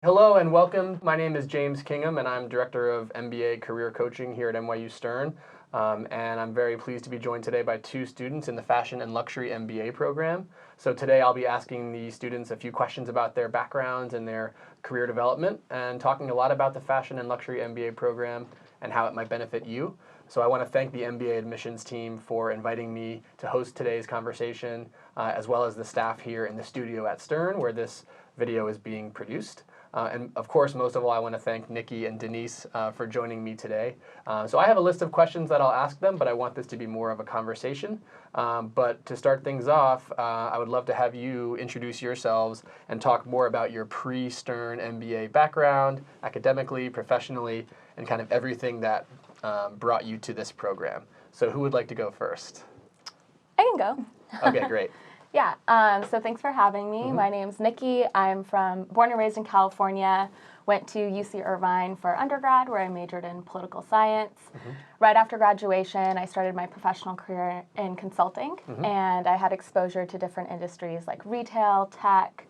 Hello and welcome. My name is James Kingham and I'm Director of MBA Career Coaching here at NYU Stern. And I'm very pleased to be joined today by two students in the Fashion and Luxury MBA program. So today I'll be asking the students a few questions about their backgrounds and their career development and talking a lot about the Fashion and Luxury MBA program and how it might benefit you. So I want to thank the MBA admissions team for inviting me to host today's conversation, as well as the staff here in the studio at Stern where this video is being produced. And of course, most of all, I want to thank Nikki and Denise for joining me today. So I have a list of questions that I'll ask them, but I want this to be more of a conversation. But to start things off, I would love to have you introduce yourselves and talk more about your pre-Stern MBA background, academically, professionally, and kind of everything that brought you to this program. So who would like to go first? I can go. Okay, great. Yeah, so thanks for having me. My name's Nikki. I'm born and raised in California, went to UC Irvine for undergrad where I majored in political science. Right after graduation, I started my professional career in consulting, and I had exposure to different industries like retail, tech,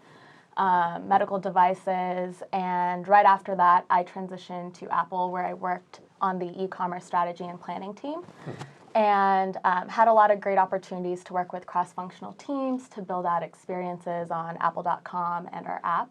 medical devices, and right after that, I transitioned to Apple where I worked on the e-commerce strategy and planning team. And had a lot of great opportunities to work with cross-functional teams to build out experiences on apple.com and our app.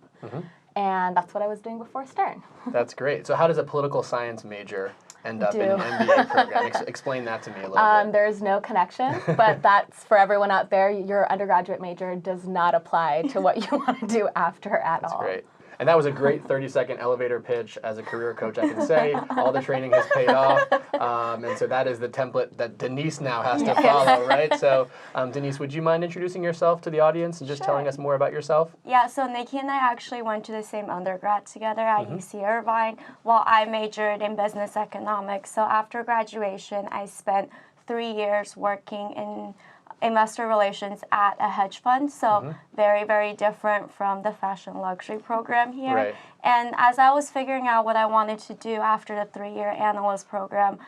And that's what I was doing before Stern. That's great. So how does a political science major end up in an MBA program? Explain that to me a little bit. There's no connection, but that's for everyone out there. Your undergraduate major does not apply to what you want to do after at all. That's great. And that was a great 30-second elevator pitch as a career coach, I can say. All the training has paid off. And so that is the template that Denise now has to follow, right? So Denise, would you mind introducing yourself to the audience and just telling us more about yourself? Yeah, so Nikki and I actually went to the same undergrad together at UC Irvine while I majored in business economics. So after graduation, I spent 3 years working in investor relations at a hedge fund, so very, very different from the fashion luxury program here. Right. And as I was figuring out what I wanted to do after the 3-year analyst program,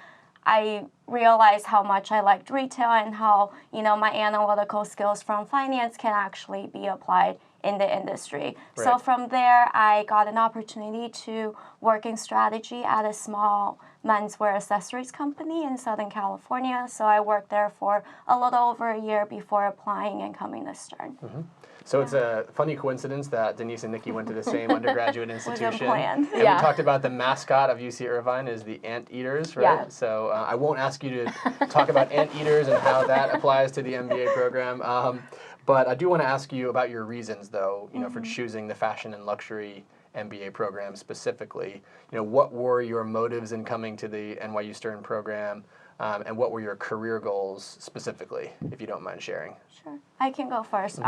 I realized how much I liked retail and how, my analytical skills from finance can actually be applied in the industry. Right. So from there, I got an opportunity to work in strategy at a small menswear accessories company in Southern California. So I worked there for a little over a year before applying and coming to Stern. So it's a funny coincidence that Denise and Nikki went to the same undergraduate institution. planned. And we talked about the mascot of UC Irvine is the anteaters, right? Yeah. So I won't ask you to talk about anteaters and how that applies to the MBA program. But I do want to ask you about your reasons, though, for choosing the Fashion and Luxury MBA program specifically. What were your motives in coming to the NYU Stern program, and what were your career goals specifically, if you don't mind sharing? Sure, I can go first.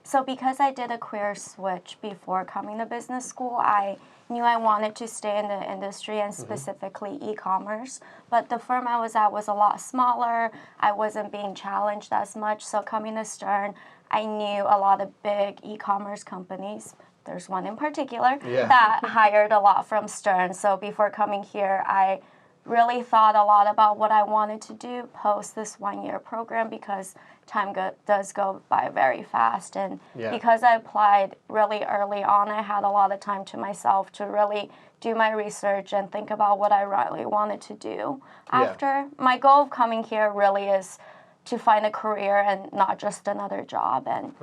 So because I did a career switch before coming to business school, I knew I wanted to stay in the industry and specifically e-commerce. But the firm I was at was a lot smaller. I wasn't being challenged as much. So coming to Stern, I knew a lot of big e-commerce companies. There's one in particular that hired a lot from Stern. So before coming here, I really thought a lot about what I wanted to do post this 1-year program because time does go by very fast. And because I applied really early on, I had a lot of time to myself to really do my research and think about what I really wanted to do after. My goal of coming here really is to find a career and not just another job. And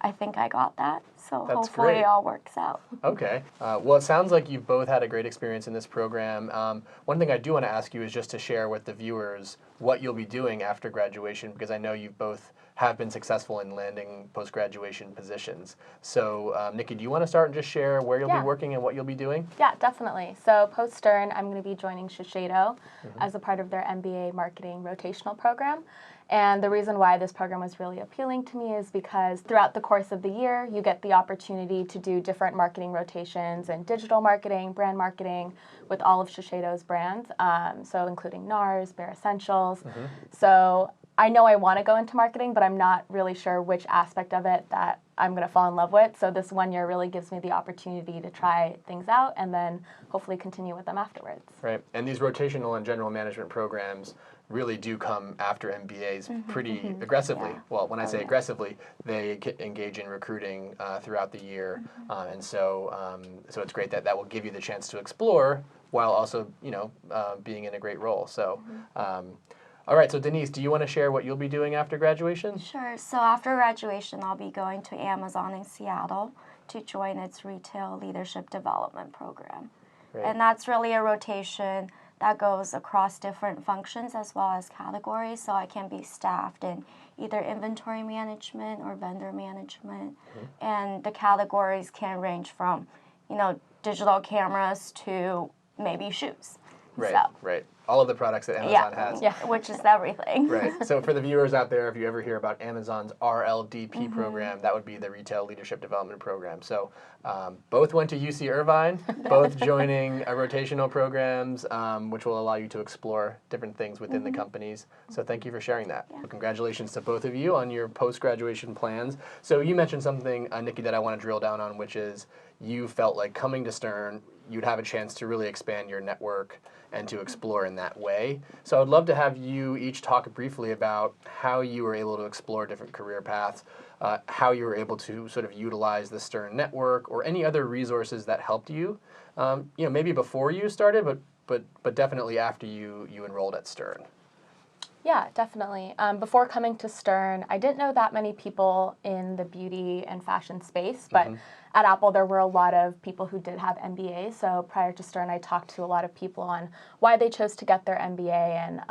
I think I got that. So hopefully it all works out. Okay. Well, it sounds like you've both had a great experience in this program. One thing I do want to ask you is just to share with the viewers what you'll be doing after graduation, because I know you both have been successful in landing post-graduation positions. So, Nikki, do you want to start and just share where you'll be working and what you'll be doing? Yeah, definitely. So post-Stern, I'm going to be joining Shiseido as a part of their MBA marketing rotational program. And the reason why this program was really appealing to me is because throughout the course of the year, you get the opportunity to do different marketing rotations in digital marketing, brand marketing, with all of Shiseido's brands, so including NARS, Bare Essentials. So I know I want to go into marketing, but I'm not really sure which aspect of it that I'm going to fall in love with. So this 1 year really gives me the opportunity to try things out and then hopefully continue with them afterwards. Right. And these rotational and general management programs really do come after MBAs pretty aggressively. Yeah. Well, when I say aggressively, they engage in recruiting throughout the year, and so it's great that will give you the chance to explore while also being in a great role. So. All right, so Denise, do you want to share what you'll be doing after graduation? Sure. So after graduation, I'll be going to Amazon in Seattle to join its retail leadership development program. Great. And that's really a rotation that goes across different functions as well as categories. So I can be staffed in either inventory management or vendor management. And the categories can range from, digital cameras to maybe shoes. Right, So, right. All of the products that Amazon has. Yeah, which is everything. Right. So for the viewers out there, if you ever hear about Amazon's RLDP program, that would be the Retail Leadership Development Program. So both went to UC Irvine, both joining rotational programs, which will allow you to explore different things within the companies. So thank you for sharing that. Yeah. Congratulations to both of you on your post-graduation plans. So you mentioned something, Nikki, that I want to drill down on, which is you felt like coming to Stern, you'd have a chance to really expand your network and to explore in that way. So I'd love to have you each talk briefly about how you were able to explore different career paths, how you were able to sort of utilize the Stern network or any other resources that helped you, maybe before you started, but definitely after you enrolled at Stern. Yeah, definitely. Before coming to Stern, I didn't know that many people in the beauty and fashion space, but at Apple there were a lot of people who did have MBAs. So prior to Stern, I talked to a lot of people on why they chose to get their MBA and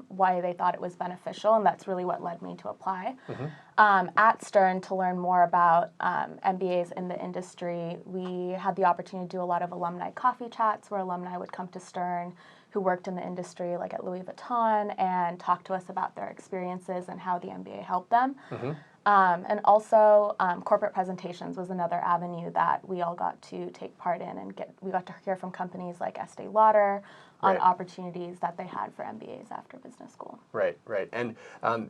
why they thought it was beneficial, and that's really what led me to apply. At Stern, to learn more about MBAs in the industry, we had the opportunity to do a lot of alumni coffee chats where alumni would come to Stern who worked in the industry, like at Louis Vuitton, and talk to us about their experiences and how the MBA helped them. And also, corporate presentations was another avenue that we all got to take part in, and we got to hear from companies like Estee Lauder on opportunities that they had for MBAs after business school. Right, right. And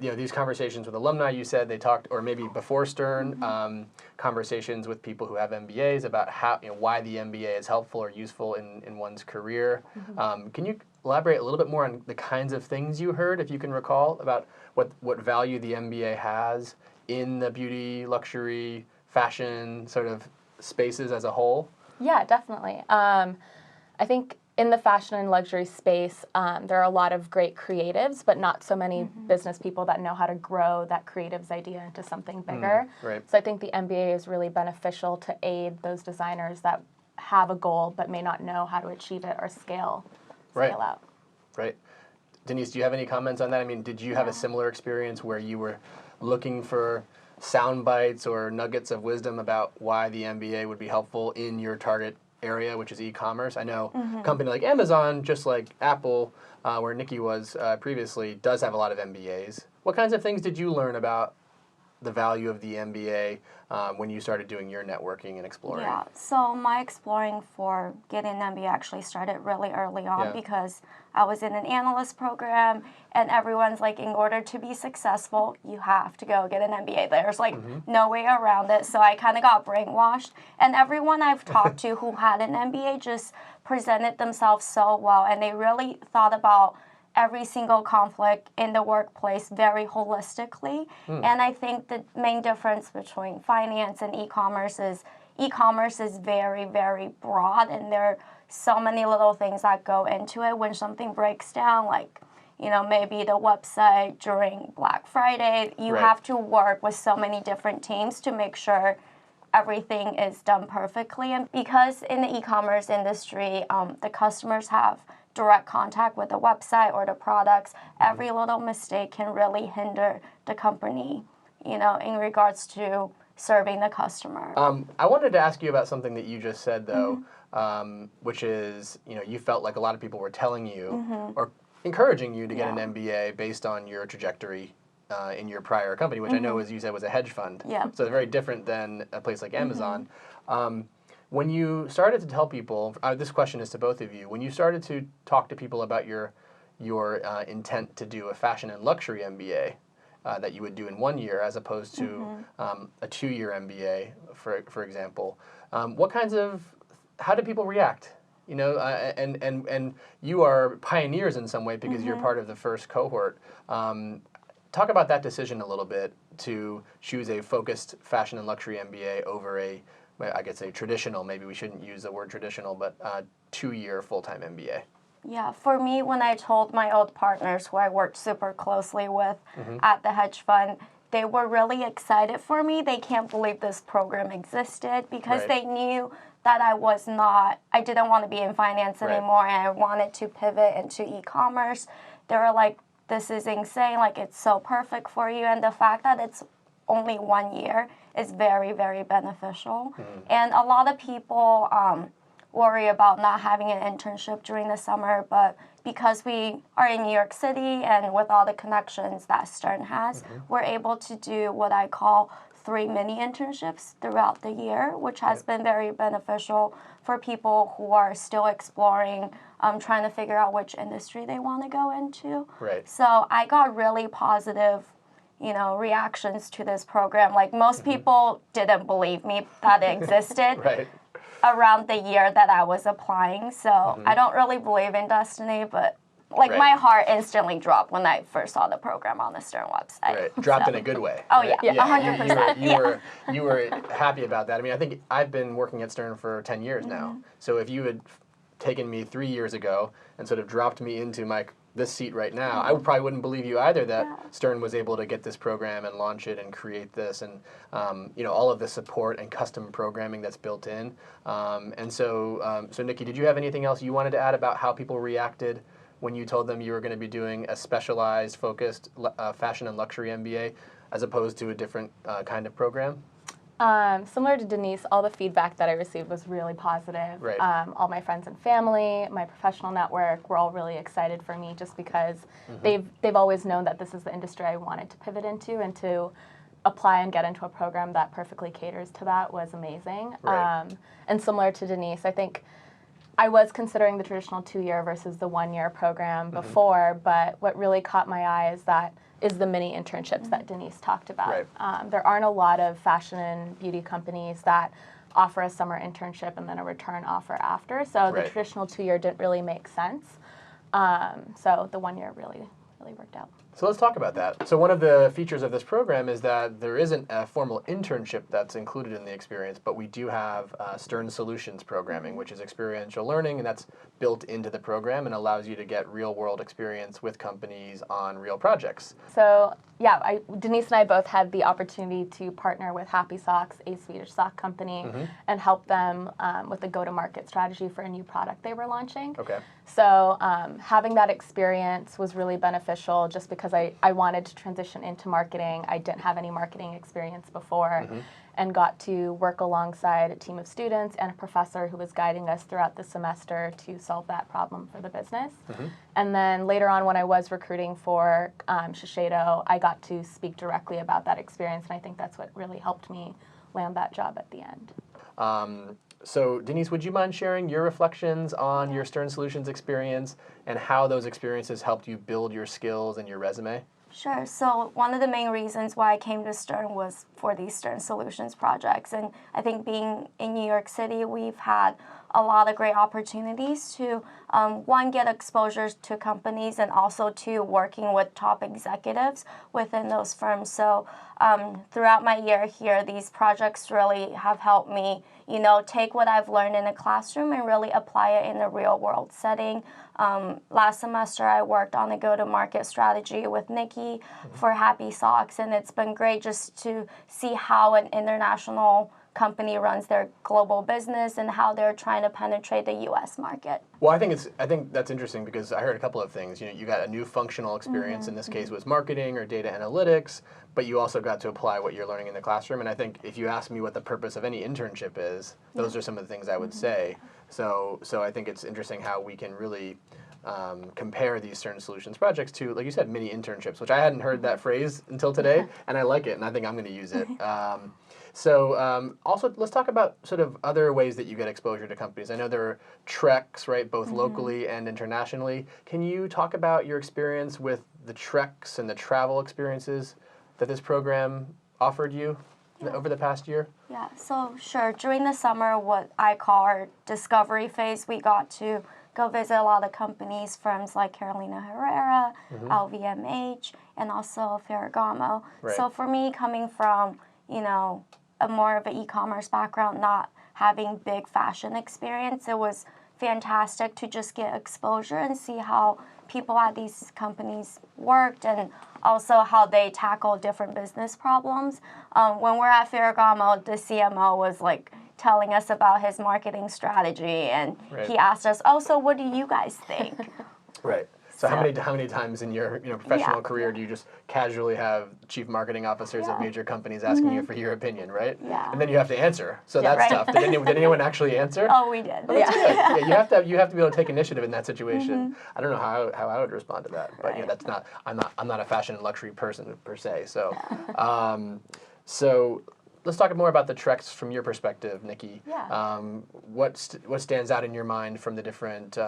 these conversations with alumni, you said they talked, or maybe before Stern, conversations with people who have MBAs about how why the MBA is helpful or useful in one's career. Can you elaborate a little bit more on the kinds of things you heard, if you can recall, about what value the MBA has in the beauty, luxury, fashion sort of spaces as a whole? Yeah, definitely. I think in the fashion and luxury space, there are a lot of great creatives, but not so many business people that know how to grow that creative's idea into something bigger. Right. So I think the MBA is really beneficial to aid those designers that have a goal but may not know how to achieve it or scale out. Right. Denise, do you have any comments on that? I mean, did you have a similar experience where you were looking for sound bites or nuggets of wisdom about why the MBA would be helpful in your target area, which is e-commerce? I know a company like Amazon, just like Apple, where Nikki was previously, does have a lot of MBAs. What kinds of things did you learn about the value of the MBA when you started doing your networking and exploring? Yeah, so my exploring for getting an MBA actually started really early on because I was in an analyst program and everyone's like, in order to be successful, you have to go get an MBA. There's like no way around it. So I kind of got brainwashed. And everyone I've talked to who had an MBA just presented themselves so well, and they really thought about every single conflict in the workplace very holistically. And I think the main difference between finance and e-commerce is very, very broad, and there are so many little things that go into it. When something breaks down, like maybe the website during Black Friday, you have to work with so many different teams to make sure everything is done perfectly. And because in the e-commerce industry, the customers have direct contact with the website or the products, every little mistake can really hinder the company, in regards to serving the customer. I wanted to ask you about something that you just said, though, which is, you felt like a lot of people were telling you or encouraging you to get an MBA based on your trajectory in your prior company, which I know, as you said, was a hedge fund. Yeah. So very different than a place like Amazon. When you started to tell people, this question is to both of you, when you started to talk to people about your intent to do a fashion and luxury MBA that you would do in 1 year as opposed to a 2-year MBA, for example, how did people react? You know, and you are pioneers in some way because you're part of the first cohort. Talk about that decision a little bit to choose a focused fashion and luxury MBA over a, I guess, a traditional, maybe we shouldn't use the word traditional, but 2-year full-time MBA. Yeah, for me, when I told my old partners who I worked super closely with at the hedge fund, they were really excited for me. They can't believe this program existed because they knew that I didn't want to be in finance anymore, and I wanted to pivot into e-commerce. They were like, this is insane, like it's so perfect for you. And the fact that it's only 1 year is very, very beneficial. And a lot of people worry about not having an internship during the summer, but because we are in New York City and with all the connections that Stern has, we're able to do what I call 3 mini internships throughout the year, which has been very beneficial for people who are still exploring, trying to figure out which industry they want to go into. Right. So I got really positive, reactions to this program. Like most people didn't believe me that it existed around the year that I was applying. So I don't really believe in destiny, but my heart instantly dropped when I first saw the program on the Stern website. Right, dropped in a good way. Oh yeah, 100%. You were happy about that. I mean, I think I've been working at Stern for 10 years now. So if you had taken me 3 years ago and sort of dropped me into this seat right now, I probably wouldn't believe you either that Stern was able to get this program and launch it and create this and all of the support and custom programming that's built in. So Nikki, did you have anything else you wanted to add about how people reacted when you told them you were going to be doing a specialized, focused fashion and luxury MBA as opposed to a different kind of program? Similar to Denise, all the feedback that I received was really positive. Right. All my friends and family, my professional network were all really excited for me just because they've always known that this is the industry I wanted to pivot into, and to apply and get into a program that perfectly caters to that was amazing. Right. And similar to Denise, I think I was considering the traditional 2-year versus the 1-year program before, but what really caught my eye is the mini internships that Denise talked about. Right. There aren't a lot of fashion and beauty companies that offer a summer internship and then a return offer after, so the traditional 2-year didn't really make sense. So the 1-year really worked out. So let's talk about that. So one of the features of this program is that there isn't a formal internship that's included in the experience, but we do have Stern Solutions programming, which is experiential learning, and that's built into the program and allows you to get real-world experience with companies on real projects. So yeah, Denise and I both had the opportunity to partner with Happy Socks, a Swedish sock company, and help them with the go-to-market strategy for a new product they were launching. Okay. So having that experience was really beneficial just because I wanted to transition into marketing. I didn't have any marketing experience before, and got to work alongside a team of students and a professor who was guiding us throughout the semester to solve that problem for the business. And then later on, when I was recruiting for Shiseido, I got to speak directly about that experience, and I think that's what really helped me land that job at the end. So Denise, would you mind sharing your reflections on your Stern Solutions experience and how those experiences helped you build your skills and your resume? Sure. So one of the main reasons why I came to Stern was for these Stern Solutions projects. And I think being in New York City, we've had a lot of great opportunities to, one, get exposure to companies and also to working with top executives within those firms. So throughout my year here, these projects really have helped me, take what I've learned in the classroom and really apply it in a real world setting. Last semester, I worked on a go-to-market strategy with Nikki for Happy Socks, and it's been great just to see how an international company runs their global business and how they're trying to penetrate the U.S. market. Well, I think that's interesting because I heard a couple of things. You got a new functional experience. In this case, was marketing or data analytics, but you also got to apply what you're learning in the classroom. And I think if you ask me what the purpose of any internship is, those are some of the things I would say. So I think it's interesting how we can really compare these Stern Solutions projects to, like you said, mini internships, which I hadn't heard that phrase until today, and I like it, and I think I'm going to use it. Also, let's talk about sort of other ways that you get exposure to companies. I know there are treks, right, both locally and internationally. Can you talk about your experience with the treks and the travel experiences that this program offered you? over the past year? Yeah, so sure. During the summer, what I call our discovery phase, we got to go visit a lot of companies, firms like Carolina Herrera, LVMH, and also Ferragamo. Right. So for me, coming from, a more of an e-commerce background, not having big fashion experience, it was fantastic to just get exposure and see how people at these companies worked and also how they tackle different business problems. When we're at Ferragamo, the CMO was like telling us about his marketing strategy, and he asked us, "Oh, so what do you guys think?" Right. So how many times in your professional career do you just casually have chief marketing officers of major companies asking you for your opinion, right? Yeah. And then you have to answer. So that's tough. Did anyone actually answer? Oh, we did. Oh, that's good. Yeah, you have to be able to take initiative in that situation. I don't know how I would respond to that, but that's not. I'm not a fashion and luxury person per se. So, so let's talk more about the treks from your perspective, Nikki. Yeah. What stands out in your mind from the different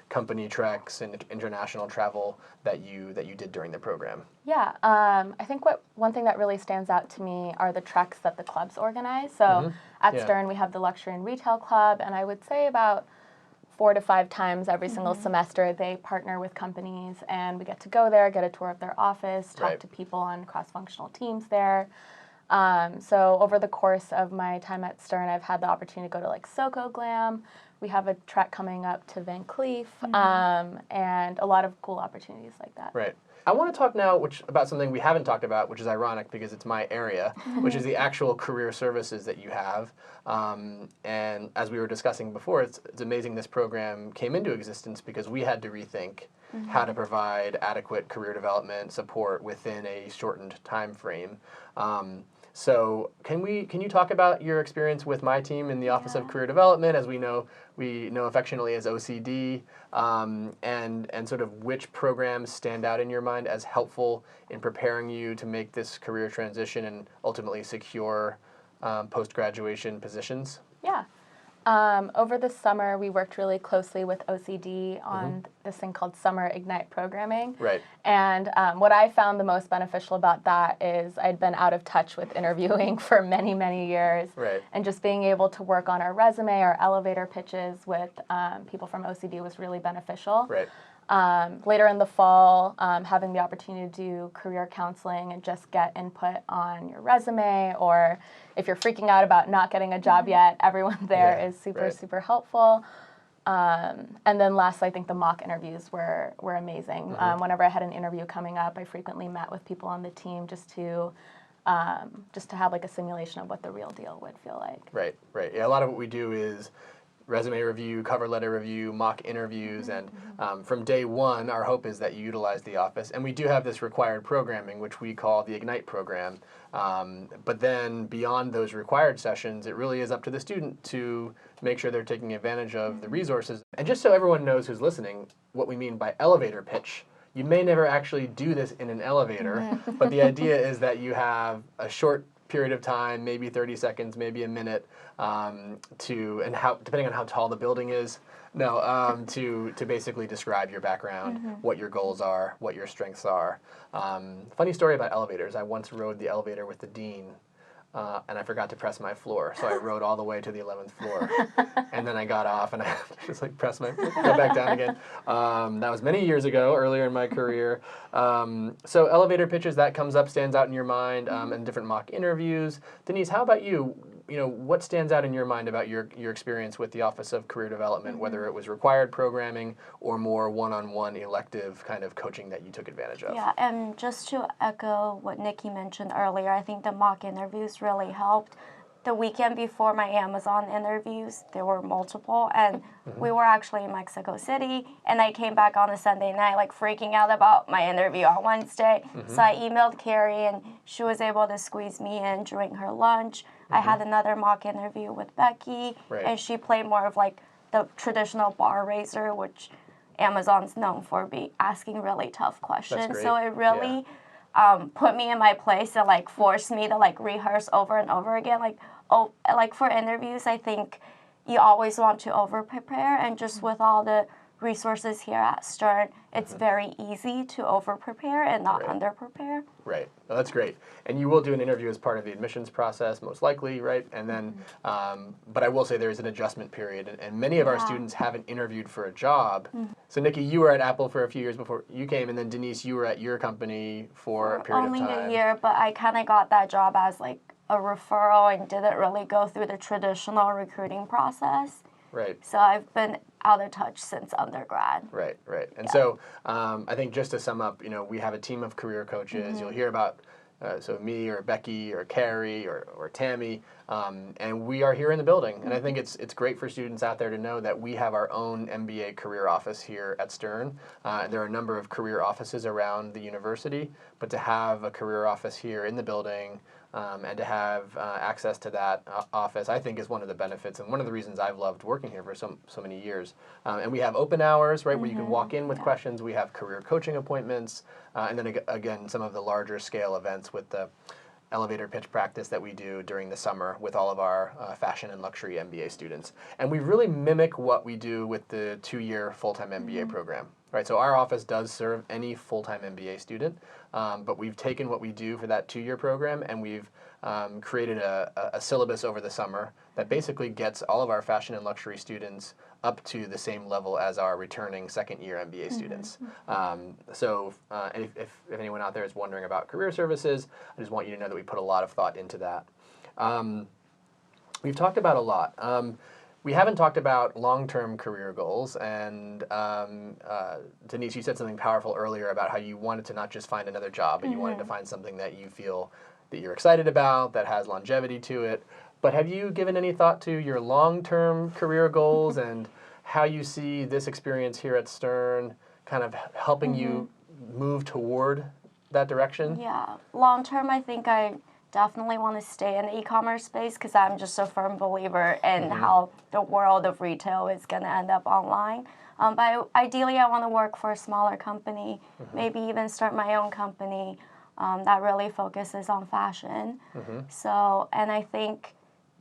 company treks and international travel that you did during the program? Yeah, I think one thing that really stands out to me are the treks that the clubs organize. So at Stern, we have the Luxury and Retail Club, and I would say about 4 to 5 times every single semester they partner with companies, and we get to go there, get a tour of their office, talk to people on cross-functional teams there. So over the course of my time at Stern, I've had the opportunity to go to like Soko Glam. We have a trek coming up to Van Cleef, and a lot of cool opportunities like that. Right. I want to talk now about something we haven't talked about, which is ironic because it's my area, which is the actual career services that you have. And as we were discussing before, it's amazing this program came into existence because we had to rethink how to provide adequate career development support within a shortened time frame. So can you talk about your experience with my team in the Office of Career Development, as we know affectionately as OCD, and sort of which programs stand out in your mind as helpful in preparing you to make this career transition and ultimately secure post-graduation positions? Yeah. Over the summer, we worked really closely with OCD on this thing called Summer Ignite programming. Right. And what I found the most beneficial about that is I'd been out of touch with interviewing for many, many years. Right. And just being able to work on our resume, our elevator pitches with people from OCD was really beneficial. Right. Later in the fall, having the opportunity to do career counseling and just get input on your resume, or if you're freaking out about not getting a job yet, everyone there is super helpful. And then lastly, I think the mock interviews were amazing. Whenever I had an interview coming up, I frequently met with people on the team just to have like a simulation of what the real deal would feel like. Right. Yeah, a lot of what we do is resume review, cover letter review, mock interviews, and from day one, our hope is that you utilize the office. And we do have this required programming, which we call the Ignite program. But then beyond those required sessions, it really is up to the student to make sure they're taking advantage of the resources. And just so everyone knows who's listening, what we mean by elevator pitch. You may never actually do this in an elevator, but the idea is that you have a short period of time, maybe 30 seconds, maybe a minute, depending on how tall the building is, to basically describe your background, what your goals are, what your strengths are. Funny story about elevators. I once rode the elevator with the dean, and I forgot to press my floor, so I rode all the way to the 11th floor, and then I got off and I just like go back down again. That was many years ago, earlier in my career. So elevator pitches, that comes up, stands out in your mind, and different mock interviews. Denise, how about you? What stands out in your mind about your experience with the Office of Career Development, whether it was required programming or more one-on-one elective kind of coaching that you took advantage of? Yeah, and just to echo what Nikki mentioned earlier, I think the mock interviews really helped. The weekend before my Amazon interviews, there were multiple, and we were actually in Mexico City, and I came back on a Sunday night, like freaking out about my interview on Wednesday. So I emailed Carrie, and she was able to squeeze me in during her lunch. I had another mock interview with Becky, and she played more of like the traditional bar raiser, which Amazon's known for asking really tough questions. So it really put me in my place and like forced me to like rehearse over and over again. Like for interviews, I think you always want to over prepare, and just with all the resources here at Stern, it's very easy to over-prepare and not under-prepare. Right. Well, that's great. And you will do an interview as part of the admissions process, most likely, right? And then, but I will say there is an adjustment period, and many of our students haven't interviewed for a job. So Nikki, you were at Apple for a few years before you came, and then Denise, you were at your company for a period of time. Only a year, but I kind of got that job as like a referral and didn't really go through the traditional recruiting process. Right. So I've been out of touch since undergrad. Right, right. And so I think just to sum up, we have a team of career coaches. You'll hear about so me or Becky or Carrie or Tammy, and we are here in the building. And I think it's great for students out there to know that we have our own MBA career office here at Stern. There are a number of career offices around the university, but to have a career office here in the building and to have access to that office, I think is one of the benefits and one of the reasons I've loved working here for so many years. And we have open hours, right, where you can walk in with questions. We have career coaching appointments, and then again, some of the larger scale events with the elevator pitch practice that we do during the summer with all of our fashion and luxury MBA students. And we really mimic what we do with the 2-year full-time MBA program. Right, so our office does serve any full-time MBA student, but we've taken what we do for that 2-year program and we've created a syllabus over the summer that basically gets all of our fashion and luxury students up to the same level as our returning second-year MBA students. So if anyone out there is wondering about career services, I just want you to know that we put a lot of thought into that. We've talked about a lot. We haven't talked about long-term career goals, and Denise, you said something powerful earlier about how you wanted to not just find another job, but you wanted to find something that you feel that you're excited about, that has longevity to it. But have you given any thought to your long-term career goals and how you see this experience here at Stern kind of helping you move toward that direction? Yeah, long-term, I think I definitely want to stay in the e-commerce space because I'm just a firm believer in how the world of retail is going to end up online. But ideally, I want to work for a smaller company, maybe even start my own company that really focuses on fashion. So, and I think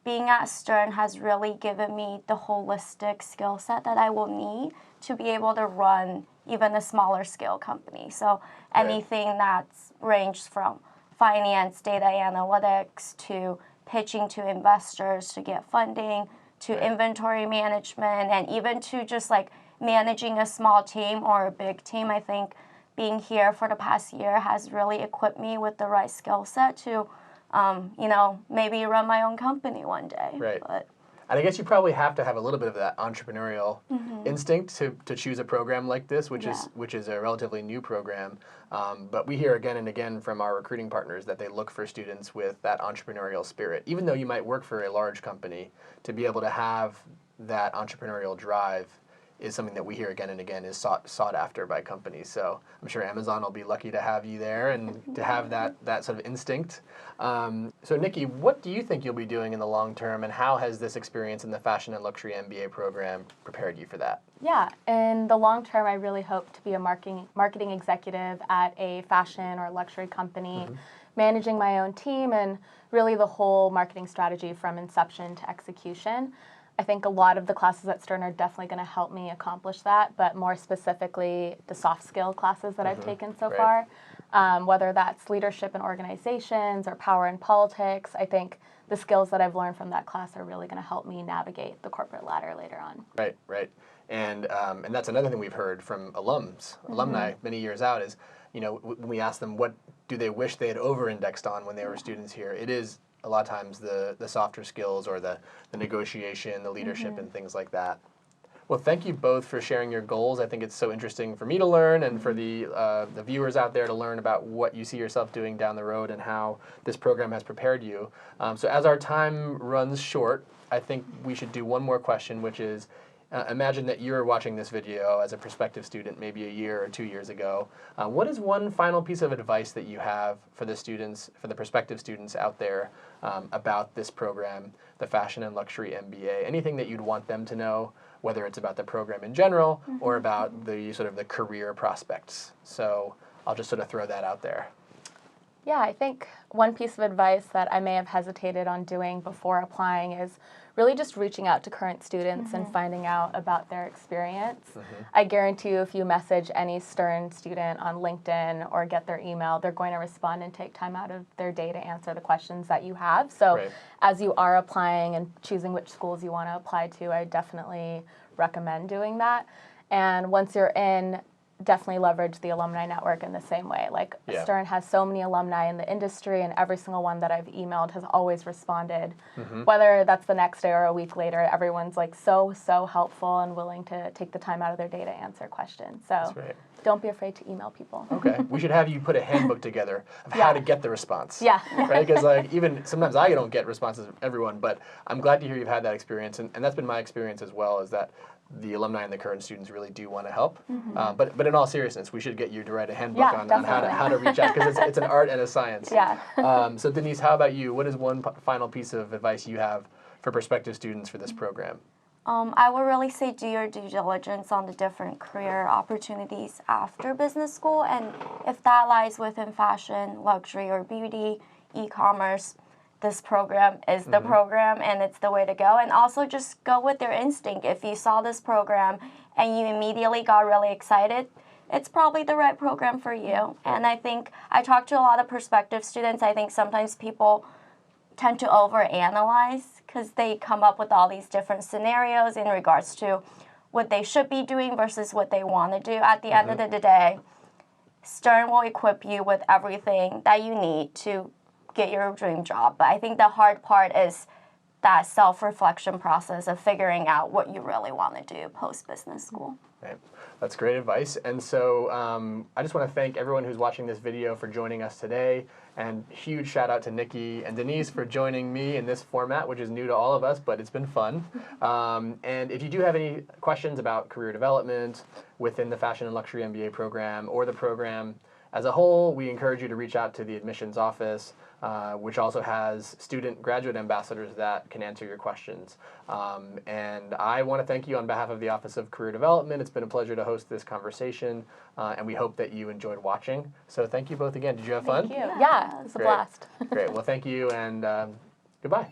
being at Stern has really given me the holistic skill set that I will need to be able to run even a smaller scale company. So anything that's ranged from finance, data analytics, to pitching to investors to get funding, to inventory management, and even to just like managing a small team or a big team. I think being here for the past year has really equipped me with the right skill set to, maybe run my own company one day. Right. But, and I guess you probably have to have a little bit of that entrepreneurial instinct to choose a program like this, which is a relatively new program. But we hear again and again from our recruiting partners that they look for students with that entrepreneurial spirit. Even though you might work for a large company, to be able to have that entrepreneurial drive is something that we hear again and again is sought after by companies. So I'm sure Amazon will be lucky to have you there and to have that sort of instinct. So Nikki, what do you think you'll be doing in the long term, and how has this experience in the Fashion and Luxury MBA program prepared you for that? Yeah, in the long term, I really hope to be a marketing executive at a fashion or luxury company, managing my own team and really the whole marketing strategy from inception to execution. I think a lot of the classes at Stern are definitely going to help me accomplish that, but more specifically the soft skill classes that I've taken so far, whether that's leadership in organizations or power in politics. I think the skills that I've learned from that class are really going to help me navigate the corporate ladder later on. Right, right. And that's another thing we've heard from alumni many years out is, when we ask them what do they wish they had over-indexed on when they were students here, it is a lot of times the softer skills or the negotiation, the leadership, and things like that. Well, thank you both for sharing your goals. I think it's so interesting for me to learn and for the viewers out there to learn about what you see yourself doing down the road and how this program has prepared you. So as our time runs short, I think we should do one more question, which is, imagine that you're watching this video as a prospective student maybe a year or 2 years ago. What is one final piece of advice that you have for the prospective students out there about this program, the Fashion and Luxury MBA? Anything that you'd want them to know, whether it's about the program in general or about the sort of the career prospects? So I'll just sort of throw that out there. Yeah, I think one piece of advice that I may have hesitated on doing before applying is really just reaching out to current students and finding out about their experience. I guarantee you if you message any Stern student on LinkedIn or get their email, they're going to respond and take time out of their day to answer the questions that you have. So as you are applying and choosing which schools you want to apply to, I definitely recommend doing that. And once you're in, definitely leverage the alumni network in the same way. Like Stern has so many alumni in the industry, and every single one that I've emailed has always responded. Whether that's the next day or a week later, everyone's like so helpful and willing to take the time out of their day to answer questions. So don't be afraid to email people. Okay, we should have you put a handbook together of how to get the response. Yeah. Right, because like even sometimes I don't get responses from everyone, but I'm glad to hear you've had that experience, and that's been my experience as well, is that the alumni and the current students really do want to help. But in all seriousness, we should get you to write a handbook on how to reach out, because it's an art and a science. So Denise, how about you? What is one final piece of advice you have for prospective students for this program? I would really say do your due diligence on the different career opportunities after business school, and if that lies within fashion, luxury, or beauty, e-commerce, this program is the program and it's the way to go. And also just go with your instinct. If you saw this program and you immediately got really excited, it's probably the right program for you. And I think I talk to a lot of prospective students. I think sometimes people tend to overanalyze because they come up with all these different scenarios in regards to what they should be doing versus what they want to do. At the end of the day, Stern will equip you with everything that you need to get your dream job. But I think the hard part is that self-reflection process of figuring out what you really want to do post-business school. Right. That's great advice. And so I just want to thank everyone who's watching this video for joining us today. And huge shout out to Nikki and Denise for joining me in this format, which is new to all of us, but it's been fun. And if you do have any questions about career development within the Fashion and Luxury MBA program or the program as a whole, we encourage you to reach out to the admissions office, which also has student graduate ambassadors that can answer your questions. And I want to thank you on behalf of the Office of Career Development. It's been a pleasure to host this conversation, and we hope that you enjoyed watching. So thank you both again. Did you have fun? Thank you. Yeah, it was a blast. Great. Well, thank you, and goodbye.